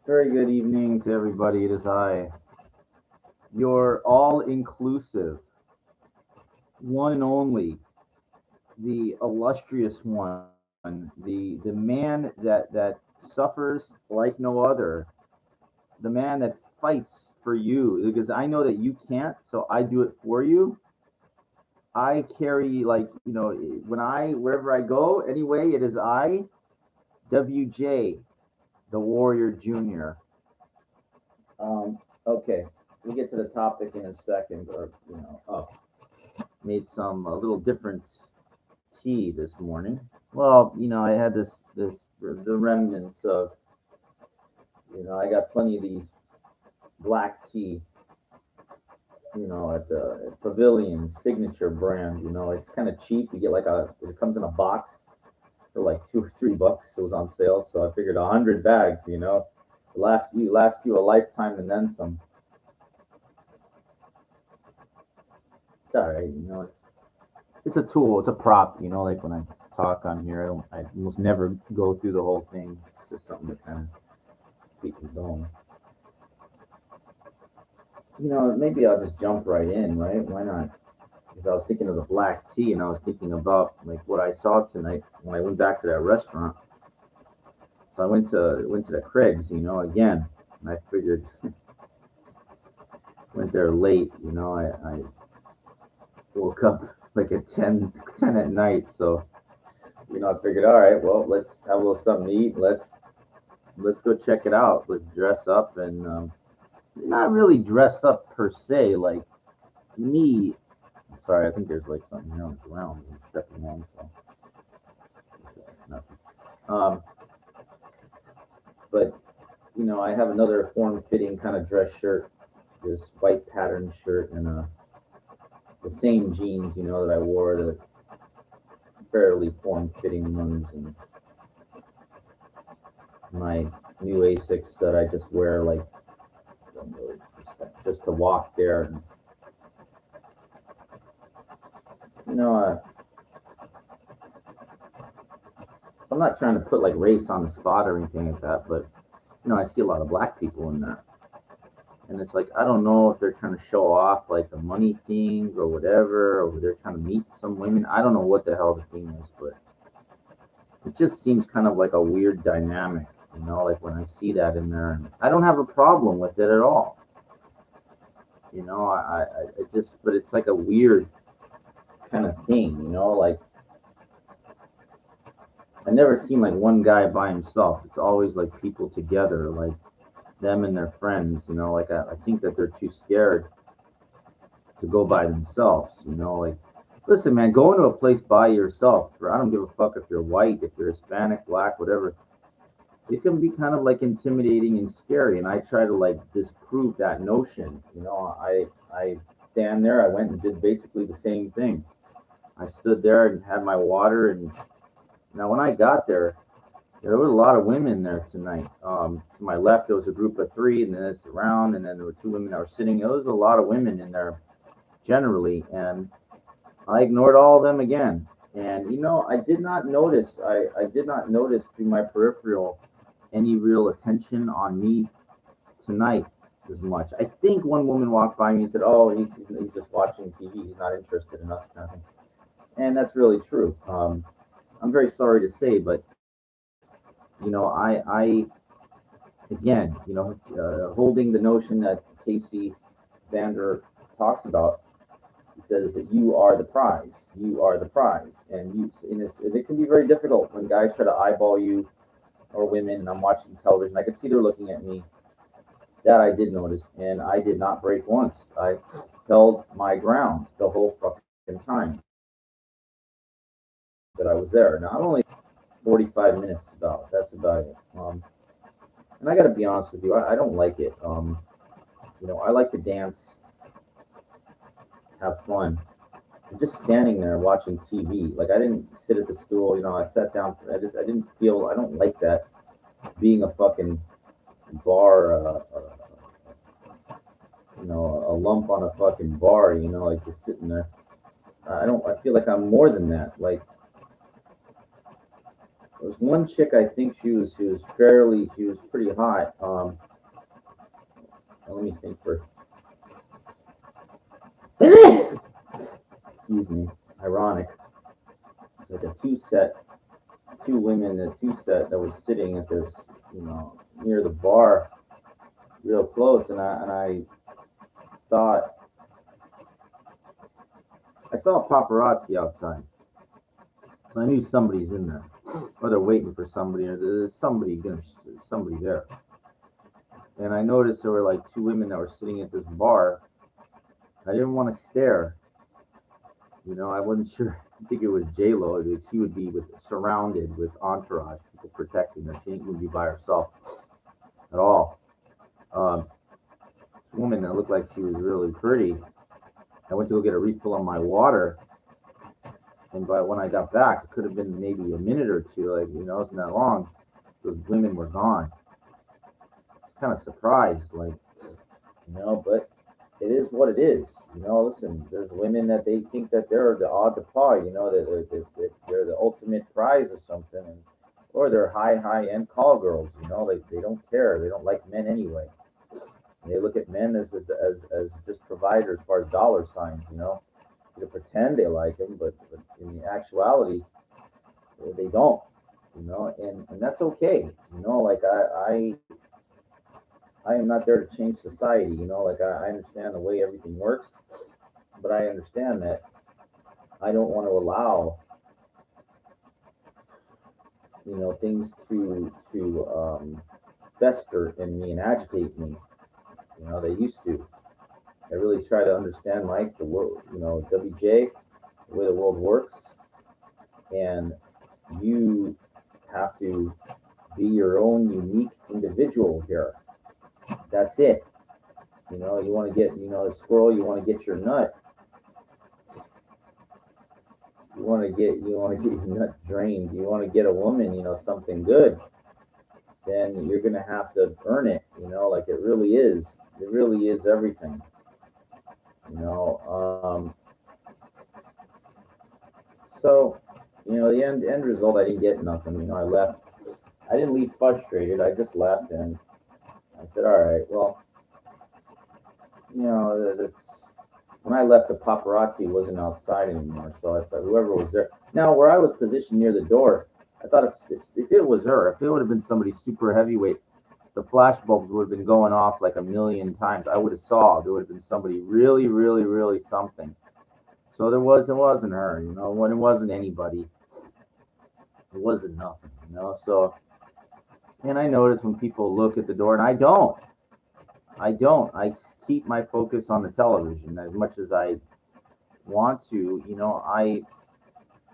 Very good evening to everybody. It is I, your all-inclusive, one and only, the illustrious one, the man that suffers like no other, the man that fights for you because I know that you can't, so I do it for you. I carry when I wherever I go anyway, it is I, WJ, the Warrior Junior. Okay, we'll get to the topic in a second, or made some a little different tea this morning. Well, I had this the remnants of I got plenty of these black tea, at the Pavilion signature brand. It's kind of cheap. You get it comes in a box for like $2 or $3. It was on sale, so I figured 100 bags. Last you a lifetime and then some. It's all right. It's a tool. It's a prop. Like when I talk on here, I almost never go through the whole thing. It's just something to kind of keep me going. Maybe I'll just jump right in, right? Why not? Because I was thinking of the black tea, and I was thinking about like what I saw tonight when I went back to that restaurant. So I went to the Craig's, again, and I figured went there late. I woke up like at 10 at night, so I figured, all right, well, let's have a little something to eat. Let's go check it out. Let's dress up and not really dress up per se. Like me, sorry, I think there's like something here on the ground. I'm stepping on, so nothing. But I have another form-fitting kind of dress shirt, this white patterned shirt, and the same jeans, that I wore, the fairly form-fitting ones, and my new Asics that I just wear, like, just to walk there. And, I'm not trying to put like race on the spot or anything like that, but I see a lot of black people in there. And it's like, I don't know if they're trying to show off like the money thing or whatever, or they're trying to meet some women. I don't know what the hell the thing is, but it just seems kind of like a weird dynamic, like when I see that in there. And I don't have a problem with it at all. But it's like a weird kind of thing, like I never seen like one guy by himself. It's always like people together, like them and their friends, like I think that they're too scared to go by themselves, like listen, man, go into a place by yourself. I don't give a fuck if you're white, if you're Hispanic, black, whatever. It can be kind of like intimidating and scary, and I try to like disprove that notion. I stand there. I went and did basically the same thing. I stood there and had my water, and now when I got there were a lot of women there tonight. To my left, there was a group of three, and then it's around, and then there were two women that were sitting. There was a lot of women in there generally, and I ignored all of them again. And I did not notice. I did not notice through my peripheral any real attention on me tonight as much. I think one woman walked by me and said, "Oh, he's just watching TV. He's not interested in us," kind of thing. And that's really true. I'm very sorry to say, but I again, holding the notion that Casey Xander talks about. He says that you are the prize. You are the prize, and it can be very difficult when guys try to eyeball you or women. And I'm watching television. I can see they're looking at me. That I did notice, and I did not break once. I held my ground the whole fucking time that I was there. Now I'm only 45 minutes about. That's about it. And I got to be honest with you, I don't like it. I like to dance, have fun. I'm just standing there watching TV. Like I didn't sit at the stool. I sat down. I didn't feel. I don't like that being a fucking bar. A lump on a fucking bar. Like just sitting there. I don't. I feel like I'm more than that. Like There was one chick, I think she was pretty hot. Let me think for, excuse me, ironic. It's like a two women, a two set that was sitting at this, you know, near the bar, real close, and I thought I saw a paparazzi outside, so I knew somebody's in there, or they're waiting for somebody, or there's somebody there. And I noticed there were like two women that were sitting at this bar. I didn't want to stare. You know, I wasn't sure. I think it was J Lo. She would be surrounded with entourage, people protecting her. She wouldn't be by herself at all. Um, this woman that looked like she was really pretty. I went to go get a refill on my water, and by when I got back, it could have been maybe a minute or two. Like, you know, it's not long. Those women were gone. I was kind of surprised, like, you know, but it is what it is. You know, listen, there's women that they think that they're the odd to paw, you know, that they're the ultimate prize or something, and, or they're high end call girls, you know, like they don't care. They don't like men anyway. They look at men as just providers as far as dollar signs, you know. They pretend they like them, but in actuality, they don't, you know, and that's okay. You know, like I am not there to change society, you know, like I understand the way everything works, but I understand that I don't want to allow, you know, things to fester in me and agitate me. You know, they used to. I really try to understand, Mike, the world, you know, WJ, the way the world works, and you have to be your own unique individual here. That's it. You know, you want to get, you know, the squirrel, you want to get your nut. You want to get your nut drained. You want to get a woman, you know, something good. Then you're gonna have to earn it. You know, like it really is. It really is everything. You know. So, you know, the end result, I didn't get nothing. You know, I left. I didn't leave frustrated. I just left, and I said, all right, well, you know, that's when I left, the paparazzi wasn't outside anymore. So I said, whoever was there. Now, where I was positioned near the door, I thought if it was her, if it would have been somebody super heavyweight, the flash bulbs would have been going off like a million times. I would have saw there would have been somebody really, really, really something. So it wasn't her, you know, when it wasn't anybody, it wasn't nothing, you know. So, and I notice when people look at the door, and I don't. I keep my focus on the television as much as I want to. You know, I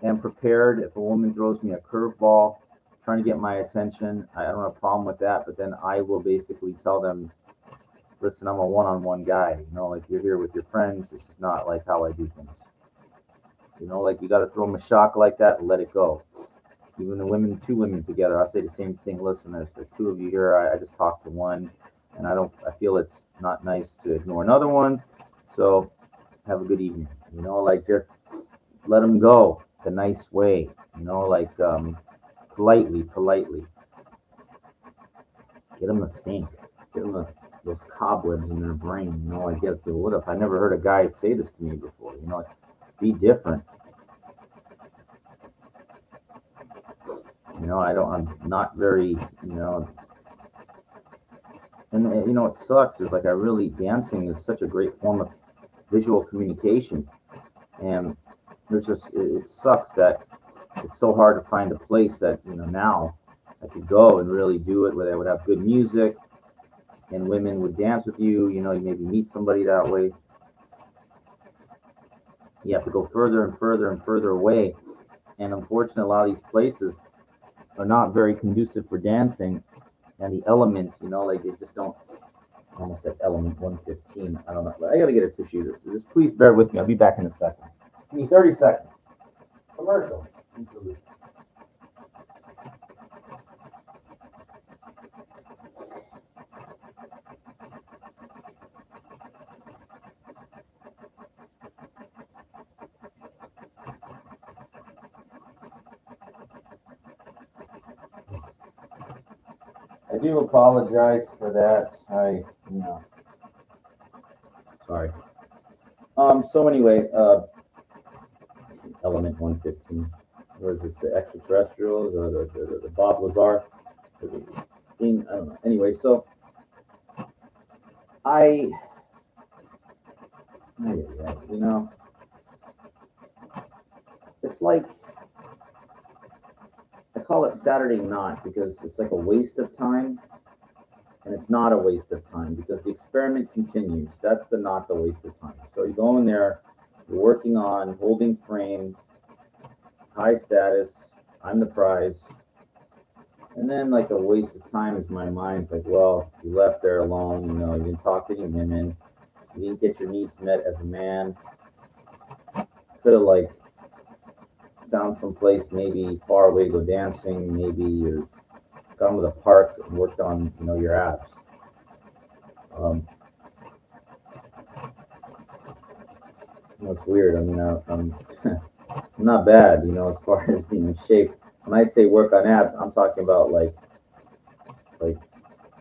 am prepared if a woman throws me a curveball, trying to get my attention. I don't have a problem with that. But then I will basically tell them, listen, I'm a one-on-one guy. You know, like you're here with your friends. This is not like how I do things. You know, like you got to throw them a shock like that and let it go. Even the women, two women together, I say the same thing. Listen, there's the two of you here. I just talked to one, and I feel it's not nice to ignore another one. So have a good evening. You know, like just let them go the nice way. You know, like politely. Get them to think. Get them those cobwebs in their brain. You know, like get the what if I never heard a guy say this to me before. You know, like, be different. You know, I'm not very, you know, and you know, what sucks is like I really, dancing is such a great form of visual communication. And there's just, it sucks that it's so hard to find a place that, you know, now I could go and really do it where they would have good music and women would dance with you. You know, you maybe meet somebody that way. You have to go further and further and further away. And unfortunately, a lot of these places are not very conducive for dancing. And the elements, you know, like they just don't. I almost said element 115. I don't know. I gotta get a tissue. Just please bear with me. I'll be back in a second. Give me 30 seconds. Commercial. I do apologize for that. Sorry. So anyway, Element 115. Where is this? The extraterrestrials or the Bob Lazar thing? I don't know. Anyway, so I, it's like I call it Saturday Knot because it's like a waste of time, and it's not a waste of time because the experiment continues. That's not the waste of time. So you go in there, you're working on holding frame, high status. I'm the prize. And then, like, a waste of time is my mind's like, well, you left there alone, you didn't talk to any women, you didn't get your needs met as a man. Could have, like, found some place maybe far away to go dancing, maybe you're gone to the park and worked on, your abs. It's weird. I mean, I'm not bad, as far as being in shape. When I say work on abs, I'm talking about like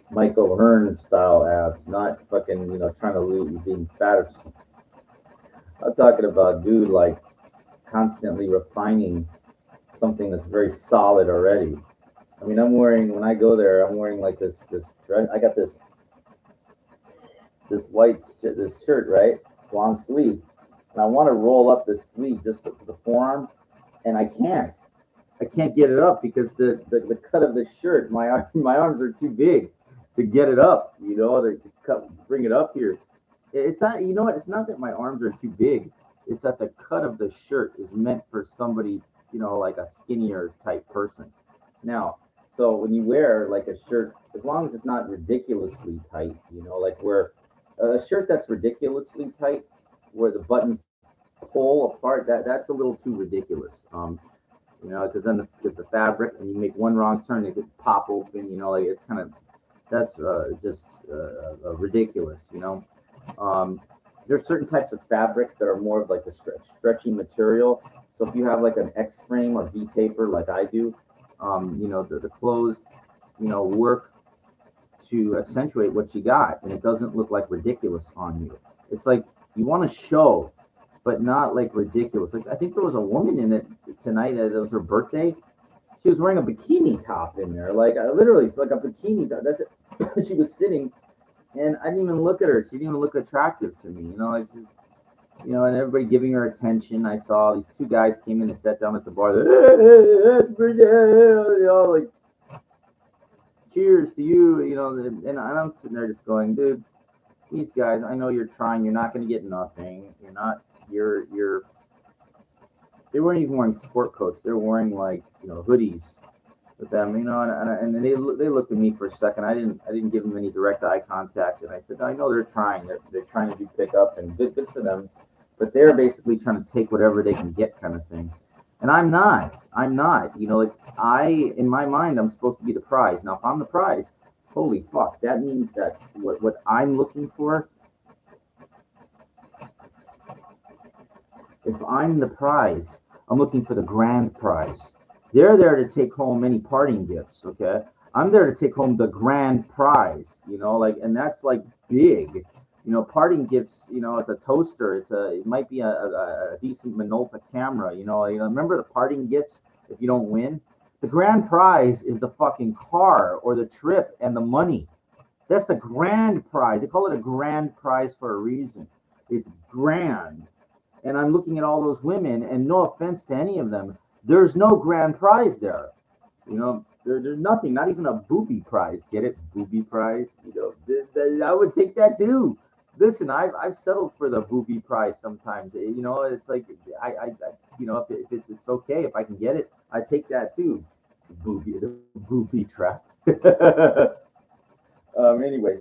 Michael Hearn style abs, not fucking, trying to lose you being fat or something. I'm talking about, dude, like constantly refining something that's very solid already. I mean, when I go there, I'm wearing like this dress. I got this this shirt, right? It's long sleeve. And I want to roll up the sleeve just to the forearm, and I can't. I can't get it up because the cut of the shirt, my arms are too big to get it up. Bring it up here. It's not. You know what? It's not that my arms are too big. It's that the cut of the shirt is meant for somebody, like a skinnier type person. Now, so when you wear like a shirt, as long as it's not ridiculously tight, like where a shirt that's ridiculously tight, where the buttons pull apart, that's a little too ridiculous. Because then it's the fabric, and you make one wrong turn, it could pop open. Like it's kind of that's just ridiculous. There's certain types of fabric that are more of like the stretchy material. So if you have like an X frame or V taper, like I do, the clothes, work to accentuate what you got, and it doesn't look like ridiculous on you. It's like you want to show, but not like ridiculous. Like I think there was a woman in it tonight. It was her birthday. She was wearing a bikini top in there, like literally, it's like a bikini top. That's it. She was sitting, and I didn't even look at her. She didn't even look attractive to me. Like just, and everybody giving her attention. I saw these two guys came in and sat down at the bar. Like cheers to you, and I'm sitting there just going, dude, these guys, I know you're trying. You're not going to get nothing. They weren't even wearing sport coats. They were wearing like, hoodies with them, and they looked at me for a second. I didn't give them any direct eye contact, and I said, I know they're trying. They're trying to do pickup, and good for them, but they're basically trying to take whatever they can get, kind of thing. And I'm not. Like in my mind, I'm supposed to be the prize. Now, if I'm the prize, holy fuck, that means that what I'm looking for. If I'm the prize, I'm looking for the grand prize. They're there to take home any parting gifts, okay? I'm there to take home the grand prize, and that's like big. Parting gifts, it's a toaster, it might be a decent Minolta camera, remember the parting gifts if you don't win? The grand prize is the fucking car or the trip and the money. That's the grand prize. They call it a grand prize for a reason. It's grand. And I'm looking at all those women, and no offense to any of them, there's no grand prize there. There's nothing, not even a booby prize. Get it? Booby prize. I would take that too. Listen, I've settled for the booby prize sometimes. It's like if it's okay if I can get it, I take that too. The booby trap. Anyway,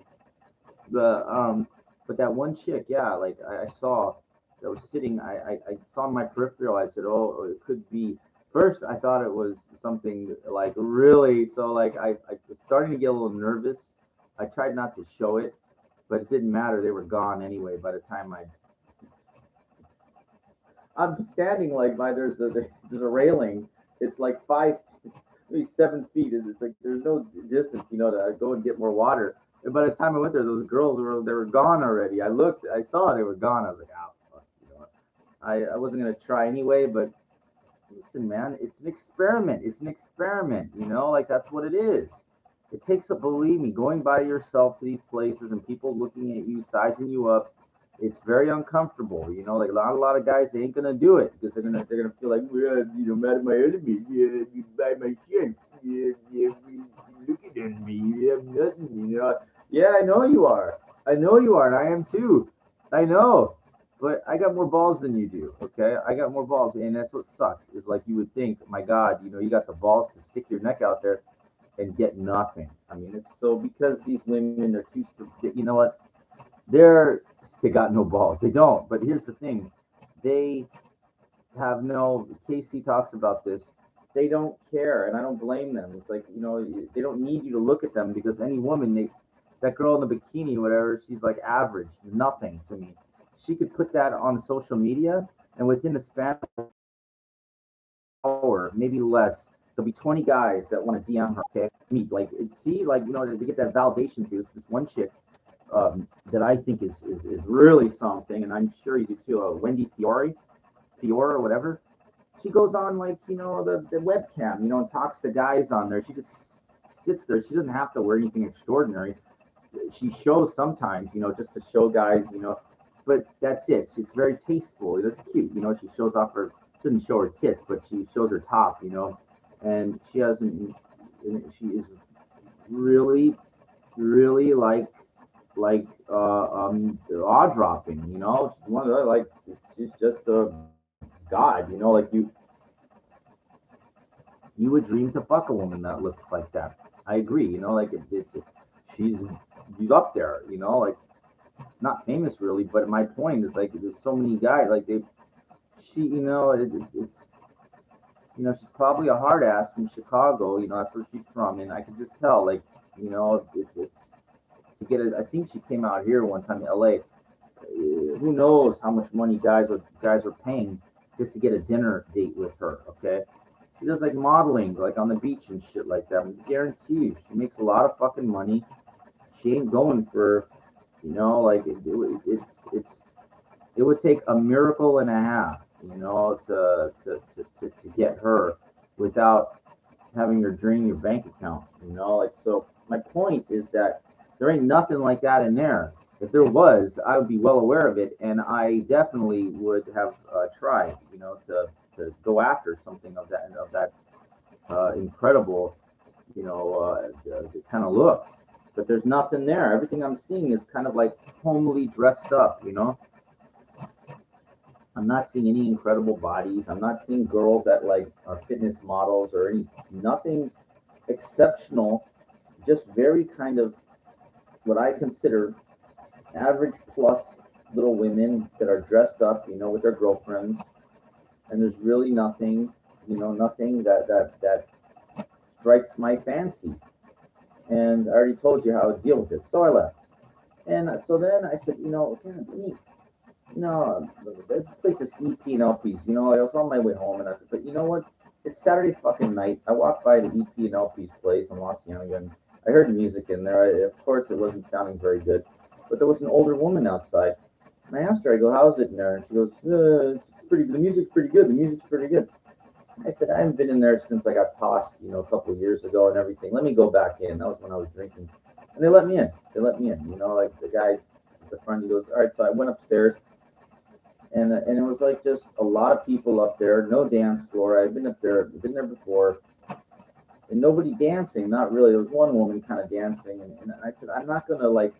but that one chick, yeah, like I saw that was sitting. I saw my peripheral. I said, oh, it could be. First, I thought it was something like really. So like I was starting to get a little nervous. I tried not to show it, but it didn't matter. They were gone anyway by the time I'm standing like by there's a railing. It's like maybe 7 feet. And it's like there's no distance, to go and get more water. And by the time I went there, those girls were gone already. I looked, I saw they were gone. I was like, oh, fuck, I wasn't gonna try anyway. But listen, man, it's an experiment. It's an experiment. Like that's what it is. It takes a believe me, going by yourself to these places and people looking at you, sizing you up. It's very uncomfortable. Like a lot of guys, they ain't gonna do it because they're gonna feel like, well, mad at my enemy. Yeah, you buy my shit. Yeah, yeah, you looking at me. You have nothing. Yeah, I know you are. I know you are, and I am too. I know. But I got more balls than you do, okay? I got more balls, and that's what sucks. Is like you would think, my God, you got the balls to stick your neck out there and get nothing. I mean, it's so because these women are too, you know what? They got no balls. They don't. But here's the thing, they have no. Casey talks about this. They don't care, and I don't blame them. It's like they don't need you to look at them because any woman, that girl in the bikini, whatever, she's like average, nothing to me. She could put that on social media, and within a span of an hour, maybe less, there'll be 20 guys that want to DM her. Okay, me like see, like to get that validation too. It's this one chick that I think is really something, and I'm sure you do too. Wendy Fiore, or whatever. She goes on like the webcam, and talks to guys on there. She just sits there. She doesn't have to wear anything extraordinary. She shows sometimes, just to show guys, but that's it. She's very tasteful. That's cute. She shows off her, shouldn't show her tits, but she shows her top, and she hasn't, she is really, really like awe dropping, she's one of the, like, she's just a god, like you would dream to fuck a woman that looks like that. I agree, like she's up there, like not famous really, but my point is like there's so many guys like she it's she's probably a hard ass from Chicago, that's where she's from, and I can just tell like it's to get it. I think she came out here one time in LA. Who knows how much money guys are paying just to get a dinner date with her, okay? She does like modeling, like on the beach and shit like that. I guarantee you, she makes a lot of fucking money. She ain't going for, like it would take a miracle and a half, to get her without having her drain your bank account, like so. My point is that there ain't nothing like that in there. If there was, I would be well aware of it, and I definitely would have tried, to go after something of that incredible, kind of look. But there's nothing there. Everything I'm seeing is kind of like homely dressed up, I'm not seeing any incredible bodies. I'm not seeing girls that like are fitness models or nothing exceptional. Just very kind of what I consider average plus little women that are dressed up, with their girlfriends, and there's really nothing, nothing that strikes my fancy. And I already told you how I deal with it, so I left. And so then I said, God, this place is EP and LPs. I was on my way home, and I said, but you know what? It's Saturday fucking night. I walked by the EP and LPs place in Los Angeles, and I heard music in there. Of course, it wasn't sounding very good, but there was an older woman outside. And I asked her, I go, how's it in there? And she goes, it's pretty. The music's pretty good. The music's pretty good. I said, I haven't been in there since I got tossed, a couple of years ago and everything. Let me go back in. That was when I was drinking. And they let me in. Like the guy at the front, he goes, all right. So I went upstairs, and it was like just a lot of people up there, no dance floor. I've been up there, been there before, and nobody dancing. Not really. There was one woman kind of dancing, and I said, I'm not gonna like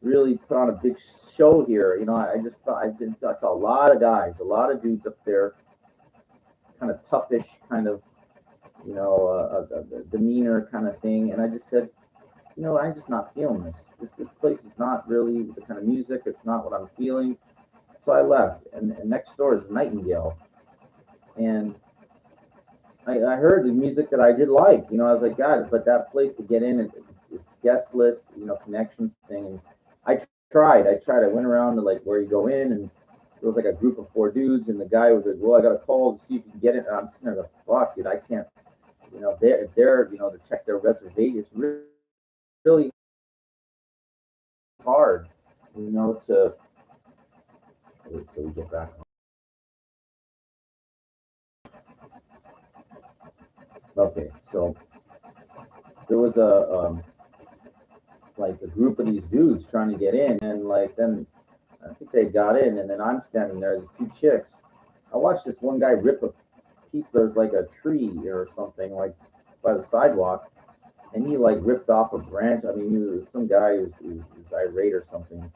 really put on a big show here. I just thought I saw a lot of guys, a lot of dudes up there, kind of toughish, kind of demeanor kind of thing, and I just said, I'm just not feeling this. This place is not really the kind of music. It's not what I'm feeling. So I left, and next door is Nightingale, and I heard the music that I did like. I was like, God, but that place to get in, it's guest list, connections thing, and I tried. I went around to like where you go in, and there was like a group of 4 dudes, and the guy was like, well, I got a call to see if you can get it. And I'm sitting there, fuck, dude, I can't. they're to check their reservation. It's really hard, to wait till we get back. Okay, so there was a group of these dudes trying to get in, and then I think they got in, and then I'm standing there. There's two chicks. I watched this one guy rip a piece. There's like a tree or something by the sidewalk, and he ripped off a branch. I mean, he was some guy who's irate or something.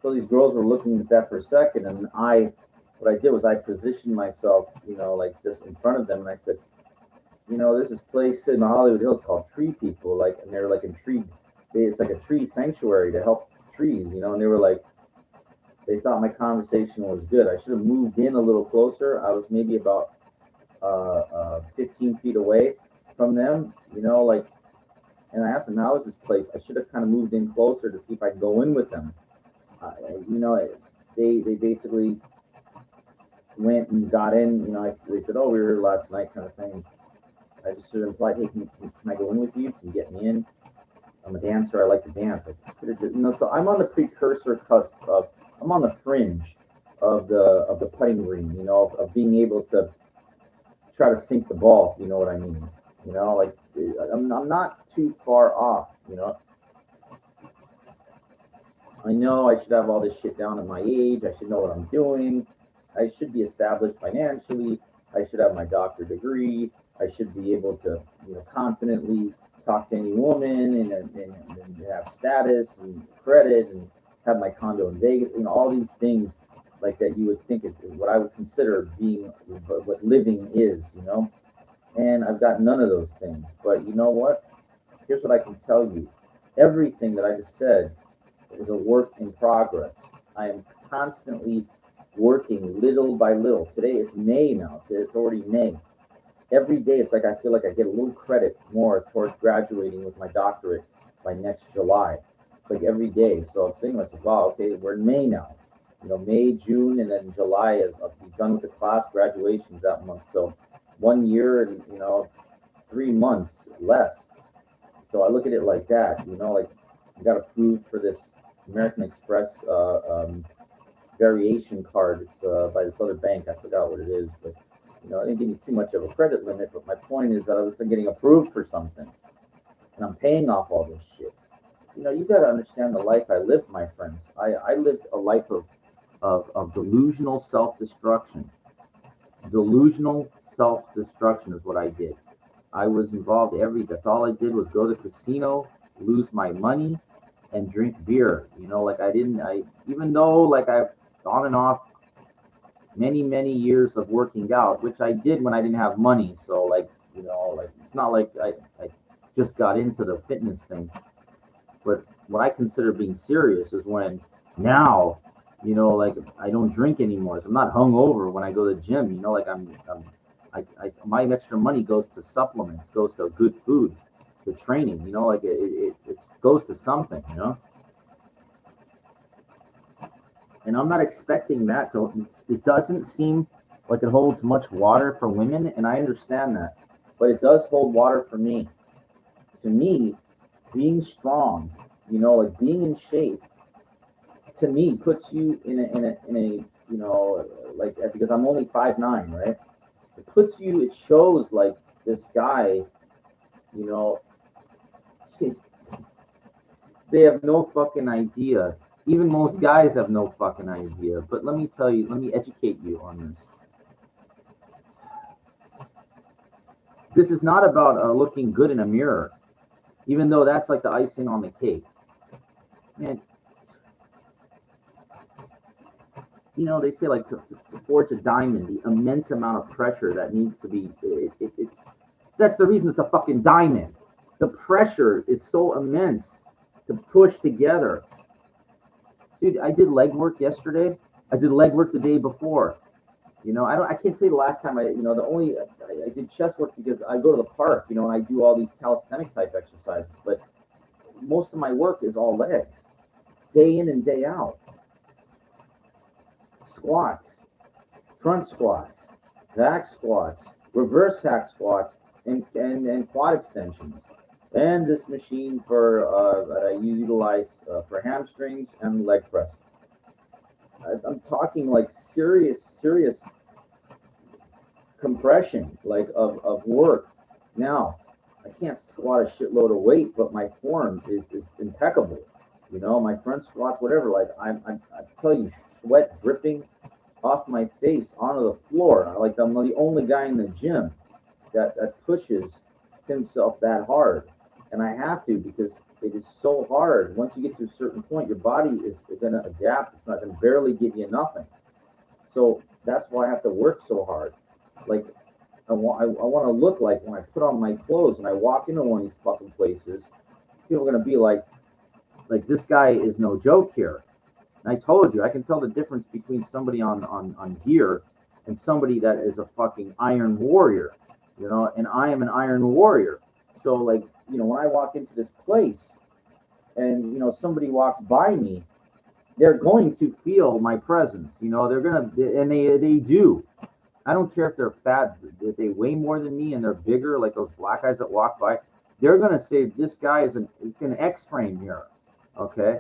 So these girls were looking at that for a second, and what I did was I positioned myself, just in front of them, and I said, there's this place in the Hollywood Hills called Tree People, and they're in tree. It's like a tree sanctuary to help trees, and they were they thought my conversation was good. I should have moved in a little closer. I was maybe about 15 feet away from them, and I asked them, how is this place? I should have kind of moved in closer to see if I could go in with them. They basically went and got in. They said, oh, we were here last night, kind of thing. I just sort of implied, hey, can I go in with you? Can you get me in? I'm a dancer. I like to dance. So I'm on the precursor cusp of, I'm on the fringe of the putting green, of being able to try to sink the ball. You know what I mean? I'm not too far off. I know I should have all this shit down at my age. I should know what I'm doing. I should be established financially. I should have my doctorate degree. I should be able to, confidently talk to any woman and have status and credit and have my condo in Vegas. All these things like that you would think is what I would consider being what living is, And I've got none of those things. But you know what? Here's what I can tell you. Everything that I just said is a work in progress. I am constantly working little by little. Today it's May now. It's already May. Every day it's I feel like I get a little credit more towards graduating with my doctorate by next July. It's every day. So I'm saying to myself, wow, okay, we're in May now. May, June, and then July, I'll be done with the class graduations that month. So 1 year and, 3 months less. So I look at it like that, I got approved for this American Express variation card. It's by this other bank. I forgot what it is, but I didn't give me too much of a credit limit. But my point is that I'm getting approved for something, and I'm paying off all this shit. You got to understand the life I lived, my friends. I lived a life of delusional self-destruction. Delusional self-destruction is what I did. I was involved that's all I did was go to the casino, lose my money, and drink beer. Even though I've on and off many years of working out, which I did when I didn't have money. So it's not like I just got into the fitness thing. But what I consider being serious is when now, I don't drink anymore. So I'm not hungover when I go to the gym. My extra money goes to supplements, goes to good food, to training. It goes to something. And I'm not expecting that to. It doesn't seem like it holds much water for women, and I understand that, but it does hold water for me. To me, being strong, being in shape, to me puts you in a because I'm only 5'9", right? It shows this guy, they have no fucking idea. Even most guys have no fucking idea. But let me educate you on this. This is not about looking good in a mirror, even though that's like the icing on the cake. Man, they say to forge a diamond, the immense amount of pressure that needs to be, that's the reason it's a fucking diamond. The pressure is so immense to push together. Dude, I did leg work yesterday. I did leg work the day before. I can't tell you the last time I did chest work because I go to the park, and I do all these calisthenic type exercises, but most of my work is all legs, day in and day out. Squats, front squats, hack squats, reverse hack squats, and quad extensions, and this machine for that I utilize for hamstrings and leg press. I'm talking like serious compression, like of work. Now, I can't squat a shitload of weight, but my form is impeccable. You know, my front squats, whatever. Like I tell you, sweat dripping off my face onto the floor. Like I'm the only guy in the gym that pushes himself that hard, and I have to because it is so hard. Once you get to a certain point, your body is going to adapt. It's not going to barely give you nothing. So that's why I have to work so hard. Like I want to look like when I put on my clothes and I walk into one of these fucking places, people are going to be like this guy is no joke here. And I told you, I can tell the difference between somebody on gear and somebody that is a fucking iron warrior, you know, and I am an iron warrior. So, like, you know, when I walk into this place and, you know, somebody walks by me, they're going to feel my presence, you know, they're going to, and they do. I don't care if they're fat, if they weigh more than me and they're bigger, like those black guys that walk by, they're going to say, this guy it's an X frame here. Okay.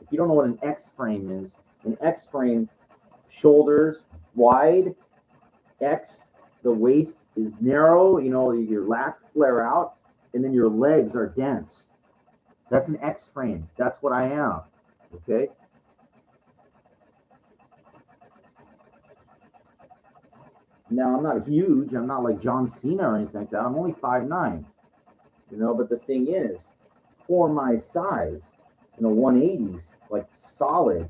If you don't know what an X frame is, an X frame, shoulders wide, X, the waist is narrow, you know, your lats flare out, and then your legs are dense. That's an X frame. That's what I am. Okay. Now I'm not huge. I'm not like John Cena or anything like that. I'm only 5'9", you know. But the thing is, for my size, you know, 180s, like solid.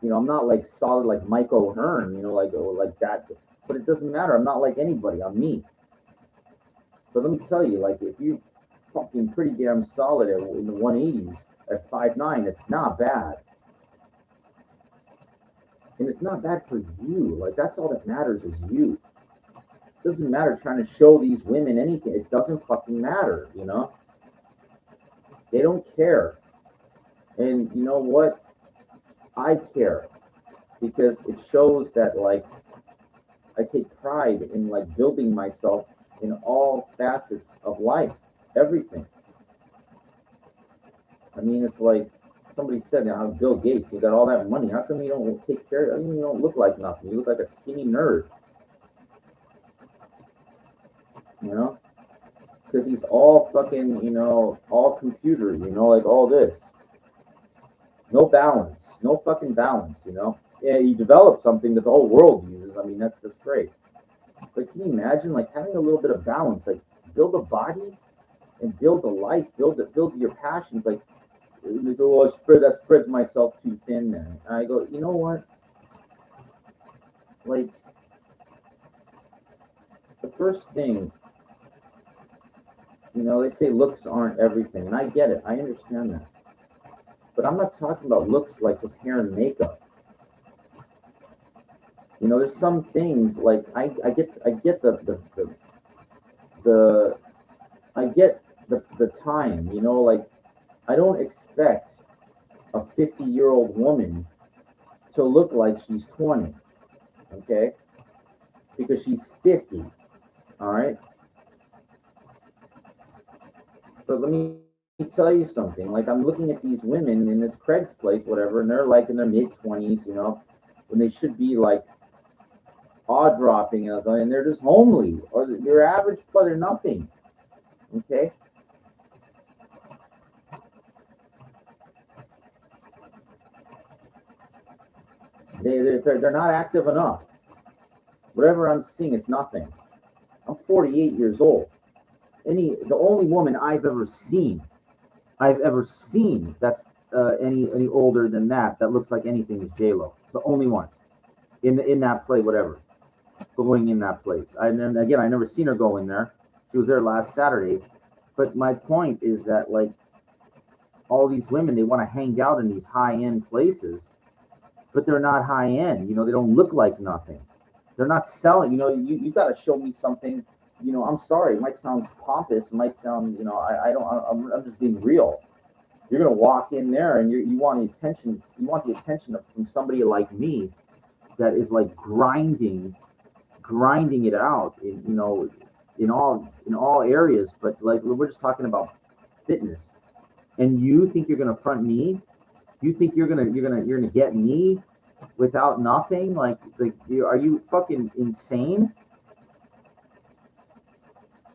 You know, I'm not like solid like Mike O'Hearn, you know, like that. But it doesn't matter. I'm not like anybody. I'm me. But let me tell you, like if you fucking pretty damn solid in the 180s at 5'9", it's not bad. And it's not bad for you. Like that's all that matters is you. It doesn't matter trying to show these women anything. It doesn't fucking matter, you know? They don't care. And you know what? I care because it shows that like I take pride in like building myself in all facets of life, everything. I mean, it's like somebody said, you know, Bill Gates, you got all that money. How come you don't take care? I mean, you don't look like nothing. You look like a skinny nerd, you know? Because he's all fucking, you know, all computer, you know, like all this. No balance, no fucking balance, you know? Yeah, you develop something that the whole world uses. I mean, that's great. But can you imagine, like, having a little bit of balance? Like, build a body and build a life, build your passions. Like, oh, that spreads myself too thin then. And I go, you know what? Like, the first thing, you know, they say looks aren't everything, and I get it. I understand that. But I'm not talking about looks like just hair and makeup. You know, there's some things like I get the I get the time, you know, like I don't expect a 50-year-old woman to look like she's 20, okay? Because she's 50, all right? But let me tell you something. Like I'm looking at these women in this Craig's place, whatever, and they're like in their mid-20s, you know, when they should be like awe dropping, and they're just homely, or they're average, but they're nothing, okay? They're not active enough. Whatever I'm seeing is nothing. I'm 48 years old. The only woman I've ever seen that's any older than that looks like anything is J Lo. It's the only one in that play, whatever, going in that place. And then again, I never seen her go in there. She was there last Saturday. But my point is that like all these women, they want to hang out in these high end places, but they're not high end. You know, they don't look like nothing. They're not selling. You know, you got to show me something. You know, I'm sorry. It might sound pompous. It might sound. You know, I don't. I'm just being real. You're gonna walk in there and you want the attention. You want the attention from somebody like me that is like grinding it out. You know, in all areas, but like we're just talking about fitness. And you think you're gonna front me? You think you're gonna get me without nothing? Are you fucking insane?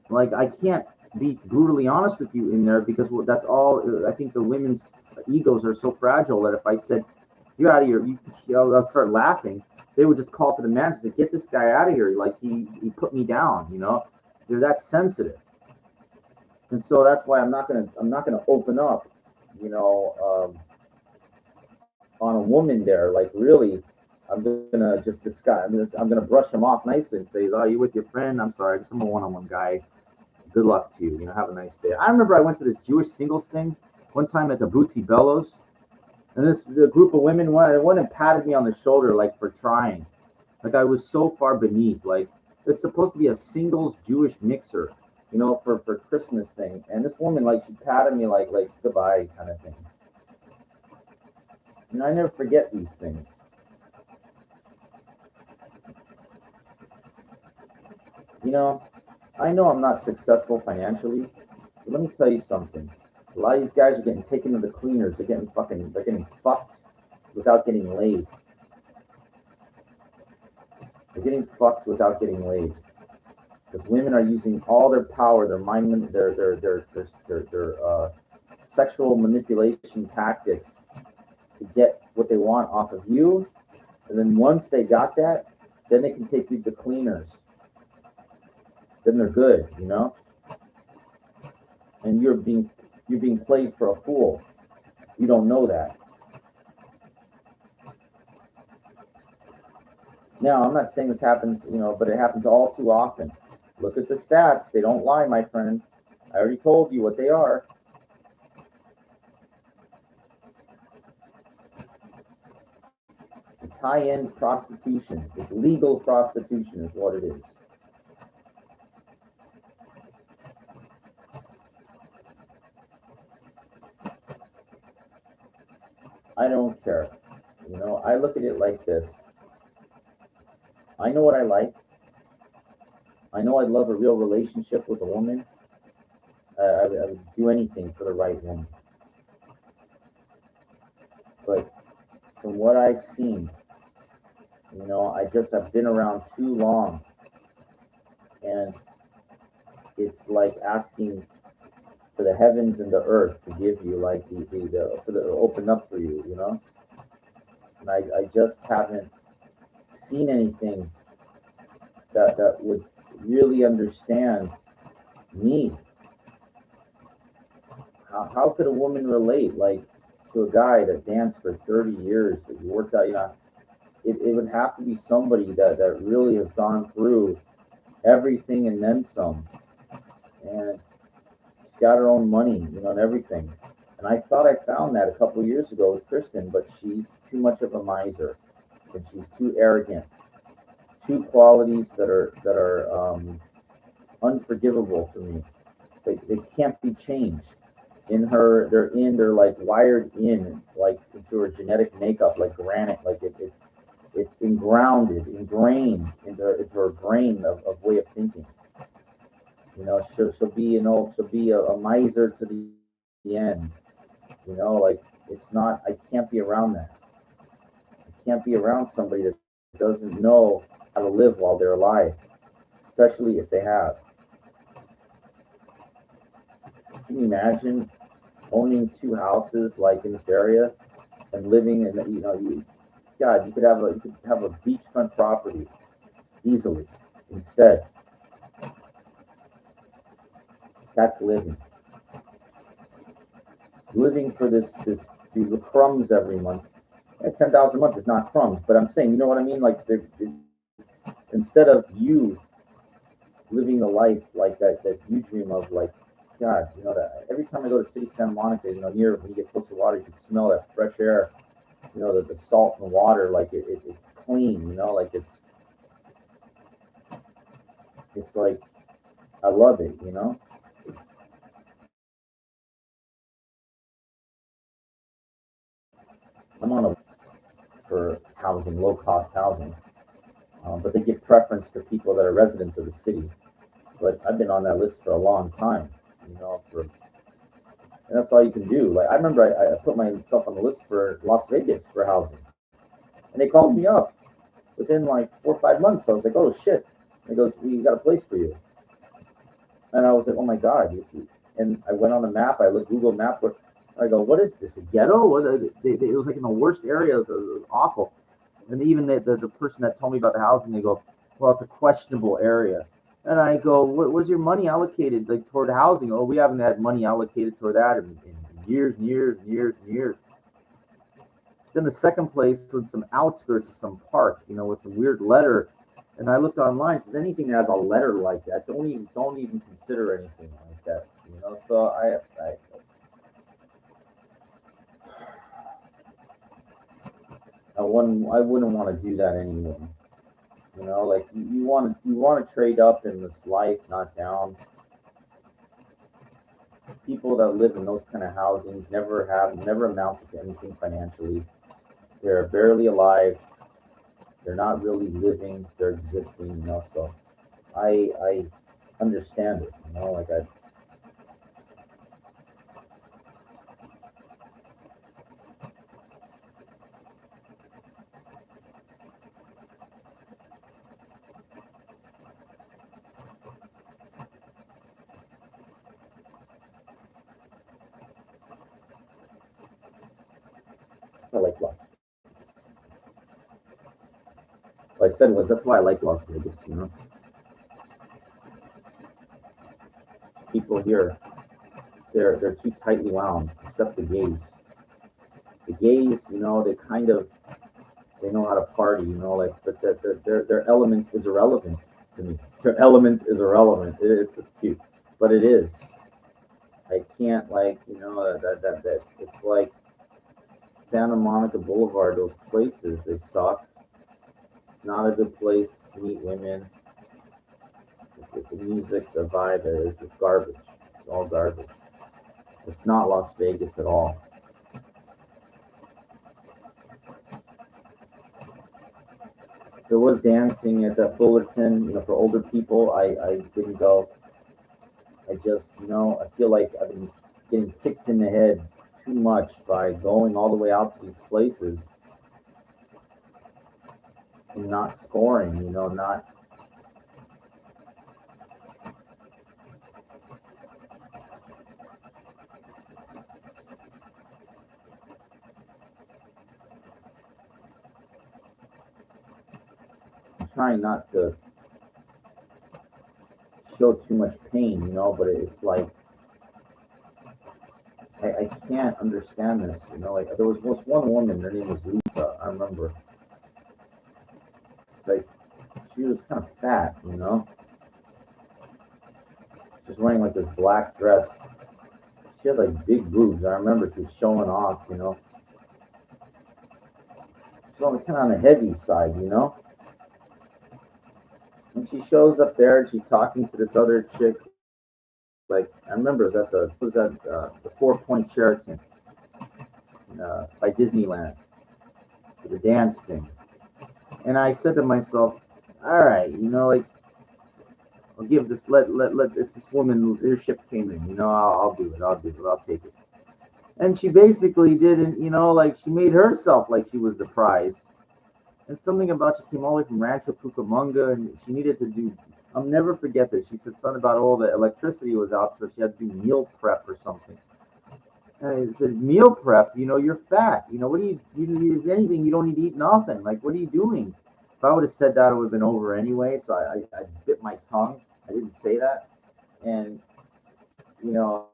Like I can't be brutally honest with you in there because that's all. I think the women's egos are so fragile that if I said you're out of here, I'll start laughing. They would just call for the manager and say, "Get this guy out of here!" Like he put me down. They're that sensitive, and so that's why I'm not gonna open up. You know, on a woman there. Like really, I'm gonna just discuss. I'm gonna brush them off nicely and say, "Oh, you with your friend? I'm sorry, I'm a one-on-one guy. Good luck to you. Have a nice day." I remember I went to this Jewish singles thing one time at the Bootsy Bellows, and the group of women went and patted me on the shoulder like for trying. Like I was so far beneath. Like it's supposed to be a singles Jewish mixer, for Christmas thing. And this woman, like, she patted me like goodbye kind of thing. And I never forget these things. I know I'm not successful financially, but let me tell you something. A lot of these guys are getting taken to the cleaners. They're getting fucked without getting laid. They're getting fucked without getting laid. Because women are using all their power, their mind, their sexual manipulation tactics to get what they want off of you. And then once they got that, then they can take you to cleaners. Then they're good, And you're being played for a fool. You don't know that. Now, I'm not saying this happens, but it happens all too often. Look at the stats. They don't lie, my friend. I already told you what they are. It's high-end prostitution. It's legal prostitution is what it is. I don't care. I look at it like this. I know what I like. I know I'd love a real relationship with a woman. I would do anything for the right woman. But from what I've seen, I just have been around too long. And it's like asking for the heavens and the earth to give you, like open up for you, And I just haven't seen anything that would really understand me. How could a woman relate, like, to a guy that danced for 30 years, that you worked out, it would have to be somebody that really has gone through everything and then some. And she's got her own money, and everything. And I thought I found that a couple of years ago with Kristen, but she's too much of a miser, and she's too arrogant. Two qualities that are unforgivable for me. They can't be changed. They're like wired in, like into her genetic makeup, like granite, like it's been ingrained into her brain of way of thinking. She'll be a miser to the end. Like it's not. I can't be around that. I can't be around somebody that doesn't know how to live while they're alive, especially if they have. Can you imagine owning two houses like in this area and living in God, you could have a beachfront property easily. Instead, that's living. Living for the crumbs every month. 10,000 a month is not crumbs, but I'm saying, you know what I mean? Like instead of you living the life like that you dream of, like, God, that every time I go to City Santa Monica, near when you get close to water, you can smell that fresh air. The salt in the water, like it's clean. Like it's like I love it. I'm on a for housing, low cost housing, but they give preference to people that are residents of the city. but I've been on that list for a long time, you know, and that's all you can do. Like I remember I put myself on the list for Las Vegas for housing, and they called me up within like 4 or 5 months. I was like, oh shit. And he goes, we got a place for you. And I was like, oh my God, this is. And I went on the map. I looked Google Map. Where I go, what is this? A ghetto? It was like in the worst areas. It was awful. And even the person that told me about the housing, they go, well, it's a questionable area. And I go, where's your money allocated like toward housing? Oh, we haven't had money allocated toward that in years and years and years and years. Then the second place was some outskirts of some park, you know, with some weird letter. And I looked online. It says anything that has a letter like that, don't even consider anything like that, you know. So I wouldn't want to do that anyway. You know, like you want to trade up in this life, not down. People that live in those kind of housings never amounted to anything financially. They're barely alive. They're not really living. They're existing. You know, so I understand it. You know, like I like Las. What I said was that's why I like Las Vegas. You know, people here they're too tightly wound, except the gays. The gays, you know, they know how to party. You know, like but their elements is irrelevant to me. Their elements is irrelevant. It's just cute, but it is. I can't like you know that's it's like Santa Monica Boulevard. Those places they suck. It's not a good place to meet women. The music, the vibe, it's just garbage. It's all garbage. It's not Las Vegas at all. There was dancing at the Fullerton, you know, for older people. I didn't go. I just, you know, I feel like I've been getting kicked in the head too much by going all the way out to these places and not scoring, you know, not trying not to show too much pain, you know, but it's like I can't understand this, you know, like there was one woman, her name was Lisa, I remember. Like she was kind of fat, you know, just wearing like this black dress. She had like big boobs. I remember she was showing off, you know. She's only kind of on the heavy side, you know. And she shows up there and she's talking to this other chick. Like I remember it was at the 4 Point Sheraton by Disneyland for the dance thing. And I said to myself, all right, you know, like I'll give this let it's this woman her ship came in, you know, I'll do it, I'll take it. And she basically didn't, you know, like she made herself like she was the prize. And something about she came all the way from Rancho Cucamonga and she needed to do. I'll never forget this. She said something about all the electricity was out, so she had to do meal prep or something. And I said, meal prep, you know, you're fat. You know, what do if anything, you don't need to eat nothing. Like, what are you doing? If I would have said that, it would have been over anyway. So I bit my tongue. I didn't say that. And, you know,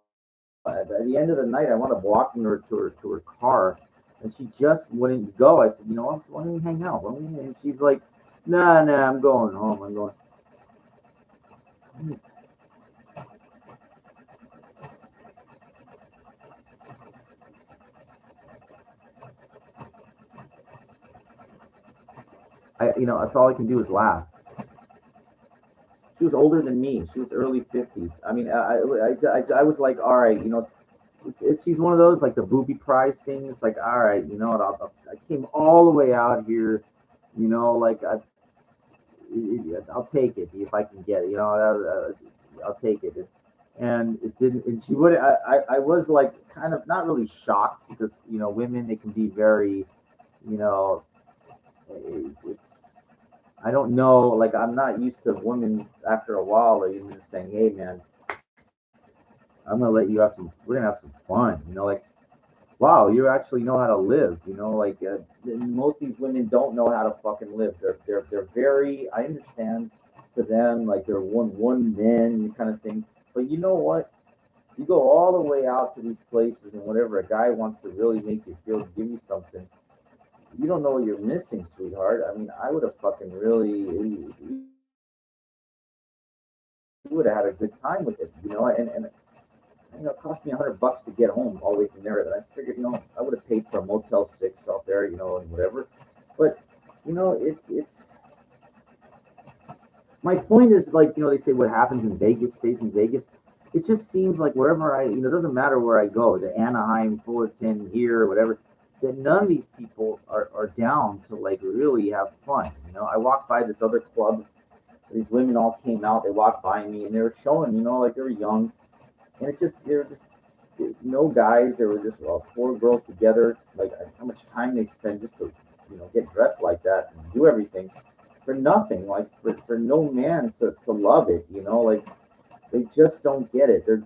at the end of the night, I wound up walking her to her car, and she just wouldn't go. I said, you know, why don't we hang out? And she's like, nah, I'm going home. I'm going. You know, that's all I can do is laugh. She was older than me. She was early 50s. I mean, I was like, all right, you know, she's one of those like the booby prize thing. It's like, all right, you know, I came all the way out here, you know, like I'll take it if I can get it. You know, I'll take it. And it didn't. And she would. I was like kind of not really shocked because women, they can be very, you know it's I don't know, like I'm not used to women after a while, like even just saying, hey man, I'm gonna let you have some. We're gonna have some fun. Like wow, you actually know how to live. Like most of these women don't know how to fucking live. They're very. I understand to them, like they're one men kind of thing. But you know what? You go all the way out to these places, and whatever a guy wants to really make you feel, give you something, you don't know what you're missing, sweetheart. I mean, I would have fucking really, you would have had a good time with it, and it cost me $100 to get home all the way from there. And I figured, I would have paid for a Motel 6 out there, and whatever. But it's my point is, like, they say what happens in Vegas stays in Vegas. It just seems like wherever it doesn't matter where I go, the Anaheim, Fullerton, here, whatever, that none of these people are down to like really have fun. I walked by this other club. These women all came out. They walked by me and they were showing, like they were young, and they're just no guys. There were just four girls together. Like how much time they spend just to, get dressed like that and do everything for nothing. Like for no man to love it. Like they just don't get it. They're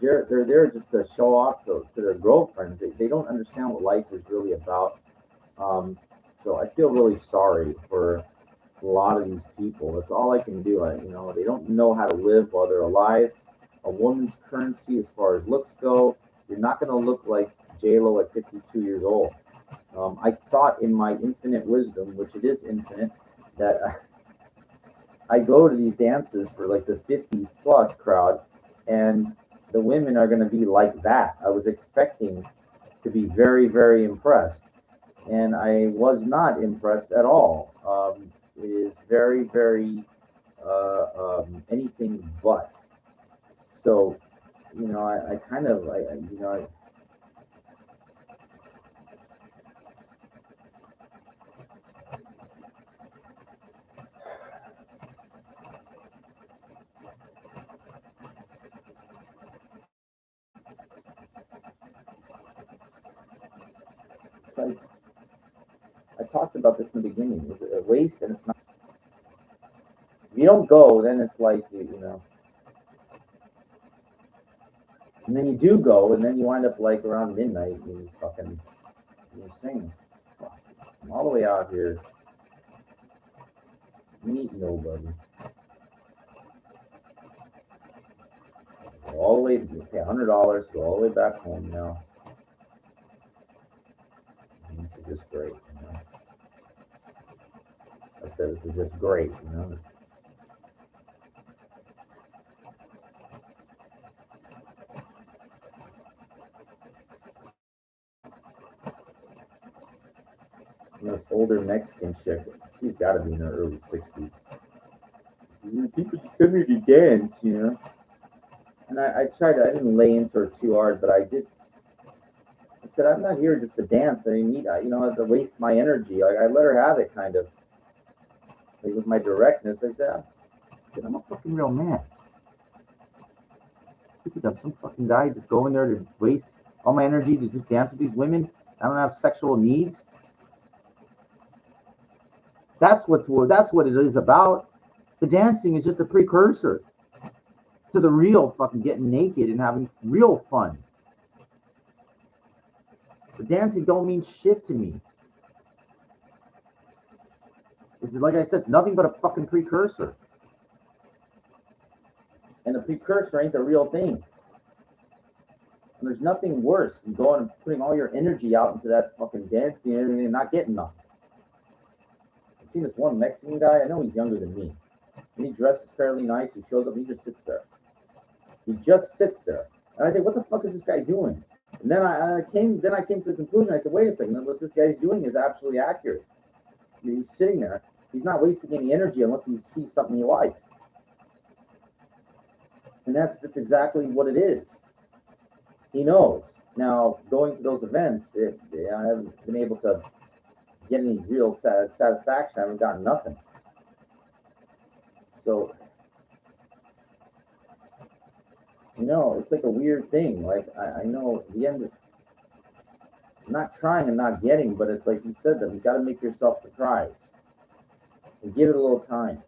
there just to show off to their girlfriends. They don't understand what life is really about. Um, so I feel really sorry for a lot of these people. That's all I can do. They don't know how to live while they're alive. A woman's currency, as far as looks go, you're not going to look like J Lo at 52 years old. I thought in my infinite wisdom, which it is infinite, that I go to these dances for like the 50s plus crowd, and the women are going to be like that. I was expecting to be very, very impressed, and I was not impressed at all. It is very, very anything but. So, I kind of, it's like I talked about this in the beginning. It's a waste, and it's not. If you don't go, then it's like and then you do go, and then you wind up like around midnight, and you fucking sing. Fuck. I'm all the way out here, meet nobody. Go all the way, pay $100, go all the way back home now. And this is just great. I said this is just great. This older Mexican chick, she's got to be in her early 60s. People just come here to dance, And I tried to, I didn't lay into her too hard, but I did. I said, I'm not here just to dance. I mean, to waste my energy. I let her have it, kind of. Like with my directness. I said, I'm a fucking real man. You think I'm some fucking guy just going there to waste all my energy to just dance with these women? I don't have sexual needs. That's what it is about. The dancing is just a precursor to the real fucking getting naked and having real fun. The dancing don't mean shit to me. It's like I said, it's nothing but a fucking precursor. And the precursor ain't the real thing. And there's nothing worse than going and putting all your energy out into that fucking dancing and everything and not getting nothing. I've seen this one Mexican guy, I know he's younger than me. And he dresses fairly nice, he shows up, he just sits there. He just sits there. And I think, what the fuck is this guy doing? And then I came to the conclusion, I said, wait a second, what this guy's doing is absolutely accurate. He's sitting there. He's not wasting any energy unless he sees something he likes. And that's exactly what it is. He knows. Now, going to those events, I haven't been able to get any real satisfaction. I haven't gotten nothing. So You know, it's like a weird thing. Like I know the end. I'm not trying and not getting, but it's like you said that you got to make yourself the prize and give it a little time.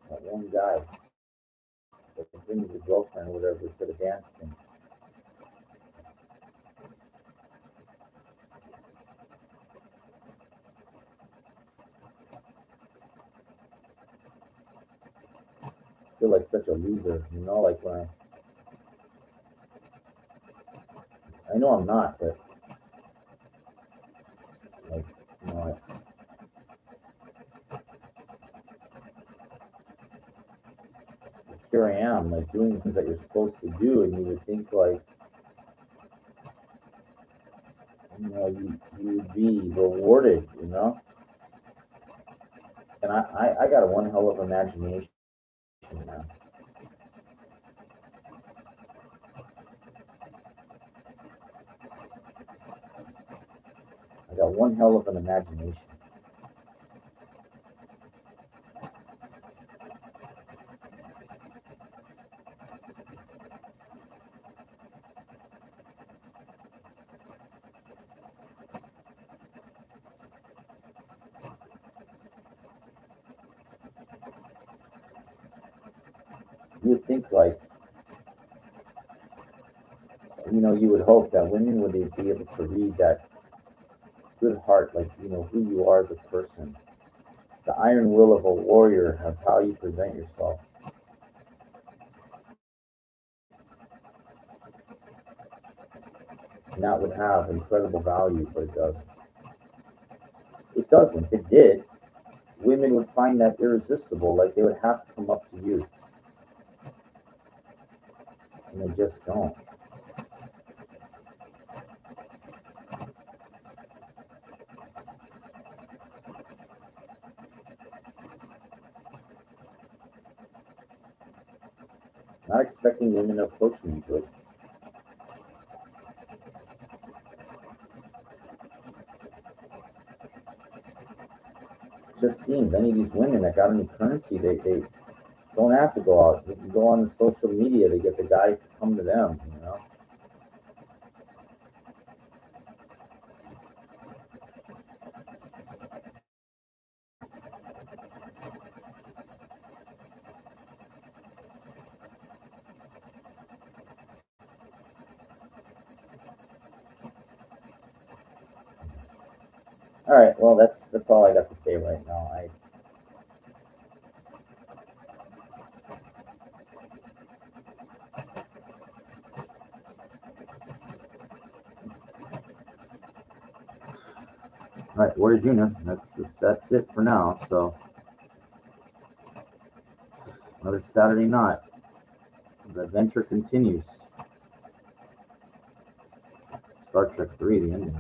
That one guy that brings his girlfriend or whatever to the dance thing. I feel like such a loser, you know. Like when I know I'm not, but like you know, here I am, like doing things that you're supposed to do, and you would think like you know you would be rewarded, you know. And I got a one hell of imagination, man. I got one hell of an imagination. You would think like you know you would hope that women would be able to read that good heart, like you know who you are as a person, the iron will of a warrior, of how you present yourself. And that would have incredible value, but it doesn't. It doesn't. If it did, women would find that irresistible. Like they would have to come up to you, and they just don't. Not expecting women to approach me, but it just seems any of these women that got any currency, they don't have to go out. They can go on the social media to get the guys to come to them, you know? All right, well, that's all I got to say right now. All right, Warriors Union. That's it for now. So another Saturday night. The adventure continues. Star Trek 3, the ending.